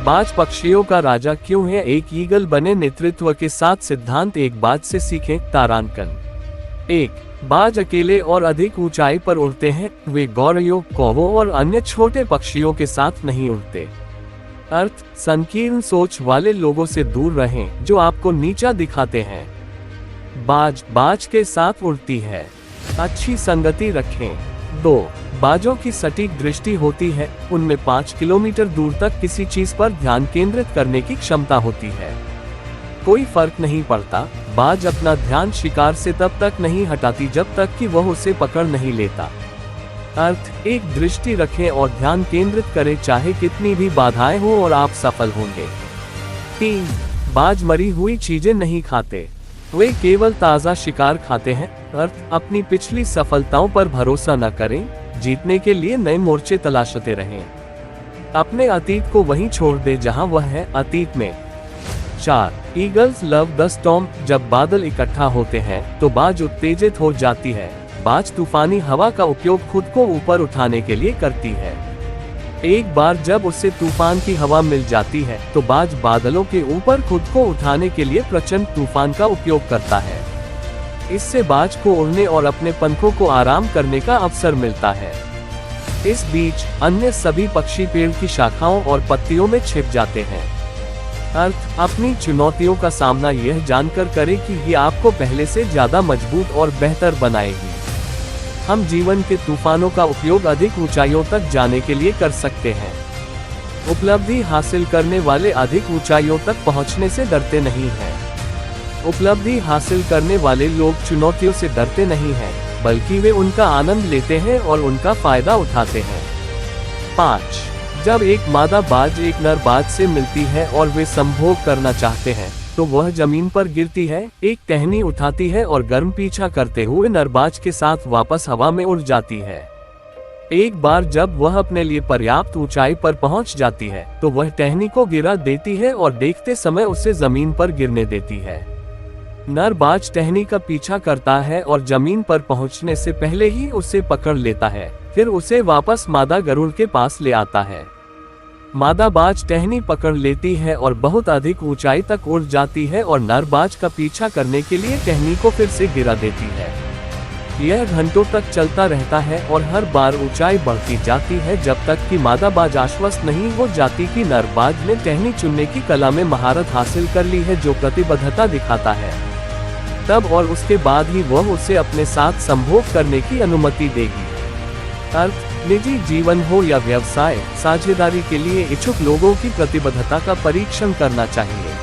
बाज पक्षियों का राजा क्यों है? एक ईगल बने नेतृत्व के साथ सिद्धांत। एक बाज से सीखें। तारांकन। 1. बाज अकेले और अधिक ऊंचाई पर उड़ते हैं। वे गौरैयों, कौवों और अन्य छोटे पक्षियों के साथ नहीं उड़ते। अर्थ: संकीर्ण सोच वाले लोगों से दूर रहें जो आपको नीचा दिखाते हैं। बाज के साथ उड़ती है। अच्छी संगति रखें। 2. बाजों की सटीक दृष्टि होती है। उनमें 5 किलोमीटर दूर तक किसी चीज पर ध्यान केंद्रित करने की क्षमता होती है। कोई फर्क नहीं पड़ता, बाज अपना ध्यान शिकार से तब तक नहीं हटाती जब तक कि वह उसे पकड़ नहीं लेता। अर्थ: एक दृष्टि रखें और ध्यान केंद्रित करें, चाहे कितनी भी बाधाएं हो, और आप सफल होंगे। 3. बाज मरी हुई चीजें नहीं खाते। वे केवल ताज़ा शिकार खाते हैं। अर्थ: अपनी पिछली सफलताओं पर भरोसा न करें, जीतने के लिए नए मोर्चे तलाशते रहें। अपने अतीत को वहीं छोड़ दे जहां वह है, अतीत में। 4. Eagles love the storm. जब बादल इकट्ठा होते हैं तो बाज उत्तेजित हो जाती है। बाज तूफानी हवा का उपयोग खुद को ऊपर उठाने के लिए करती है। एक बार जब उसे तूफान की हवा मिल जाती है तो बाज बादलों के ऊपर खुद को उठाने के लिए प्रचंड तूफान का उपयोग करता है। इससे बाज को उड़ने और अपने पंखों को आराम करने का अवसर मिलता है। इस बीच अन्य सभी पक्षी पेड़ की शाखाओं और पत्तियों में छिप जाते हैं। अर्थ: अपनी चुनौतियों का सामना यह जानकर करें कि ये आपको पहले से ज्यादा मजबूत और बेहतर बनाएगी। हम जीवन के तूफानों का उपयोग अधिक ऊंचाइयों तक जाने के लिए कर सकते हैं। उपलब्धि हासिल करने वाले अधिक ऊंचाइयों तक पहुंचने से डरते नहीं हैं। उपलब्धि हासिल करने वाले लोग चुनौतियों से डरते नहीं हैं, बल्कि वे उनका आनंद लेते हैं और उनका फायदा उठाते हैं। 5. जब एक मादा बाज एक नर बाज से मिलती है और वे संभोग करना चाहते हैं तो वह जमीन पर गिरती है, एक टहनी उठाती है और गर्म पीछा करते हुए नरबाज के साथ वापस हवा में उड़ जाती है। एक बार जब वह अपने लिए पर्याप्त ऊंचाई पर पहुंच जाती है तो वह टहनी को गिरा देती है और देखते समय उसे जमीन पर गिरने देती है। नरबाज टहनी का पीछा करता है और जमीन पर पहुंचने से पहले ही उसे पकड़ लेता है, फिर उसे वापस मादा गरुड़ के पास ले आता है। मादा बाज टहनी पकड़ लेती है और बहुत अधिक ऊंचाई तक उड़ जाती है और नर बाज का पीछा करने के लिए टहनी को फिर से गिरा देती है। यह घंटों तक चलता रहता है और हर बार ऊंचाई बढ़ती जाती है जब तक कि मादा बाज आश्वस्त नहीं हो जाती कि नर बाज ने टहनी चुनने की कला में महारत हासिल कर ली है, जो प्रतिबद्धता दिखाता है। तब और उसके बाद ही वह उसे अपने साथ संभोग करने की अनुमति देगी। अर्थ: निजी जीवन हो या व्यवसाय, साझेदारी के लिए इच्छुक लोगों की प्रतिबद्धता का परीक्षण करना चाहिए।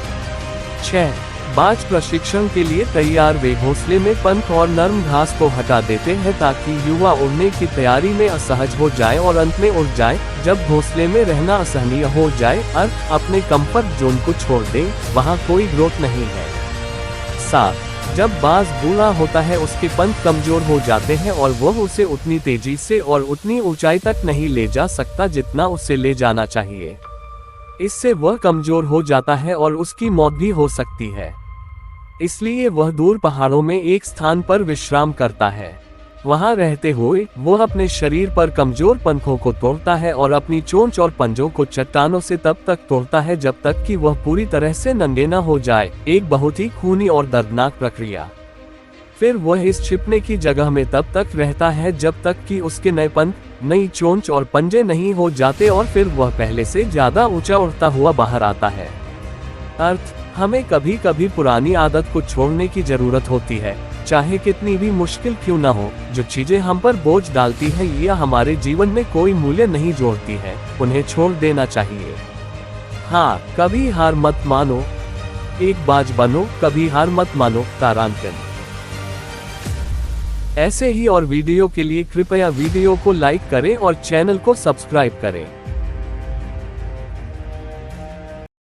6. बाज प्रशिक्षण के लिए तैयार। वे घोंसले में पंख और नर्म घास को हटा देते हैं ताकि युवा उड़ने की तैयारी में असहज हो जाए और अंत में उड़ जाए जब घोंसले में रहना असहनीय हो जाए। अर्थ: अपने कंफर्ट जोन को छोड़ दें, वहाँ कोई ग्रोथ नहीं है। 7. जब बाज बूढ़ा होता है उसके पंख कमजोर हो जाते हैं और वह उसे उतनी तेजी से और उतनी ऊंचाई तक नहीं ले जा सकता जितना उसे ले जाना चाहिए। इससे वह कमजोर हो जाता है और उसकी मौत भी हो सकती है। इसलिए वह दूर पहाड़ों में एक स्थान पर विश्राम करता है। वहां रहते हुए वह अपने शरीर पर कमजोर पंखों को तोड़ता है और अपनी चोंच और पंजों को चट्टानों से तब तक तोड़ता है जब तक कि वह पूरी तरह से नंगे न हो जाए, एक बहुत ही खूनी और दर्दनाक प्रक्रिया। फिर वह इस छिपने की जगह में तब तक रहता है जब तक कि उसके नए पंख, नई चोंच और पंजे नहीं हो जाते और फिर वह पहले से ज्यादा ऊंचा उड़ता हुआ बाहर आता है। अर्थ: हमें कभी कभी पुरानी आदत को छोड़ने की जरूरत होती है, चाहे कितनी भी मुश्किल क्यों न हो। जो चीजें हम पर बोझ डालती हैं या हमारे जीवन में कोई मूल्य नहीं जोड़ती हैं, उन्हें छोड़ देना चाहिए। हाँ, कभी हार मत मानो, एक बाज बनो, कभी हार मत मानो। तारांकन। ऐसे ही और वीडियो के लिए कृपया वीडियो को लाइक करें और चैनल को सब्सक्राइब करें।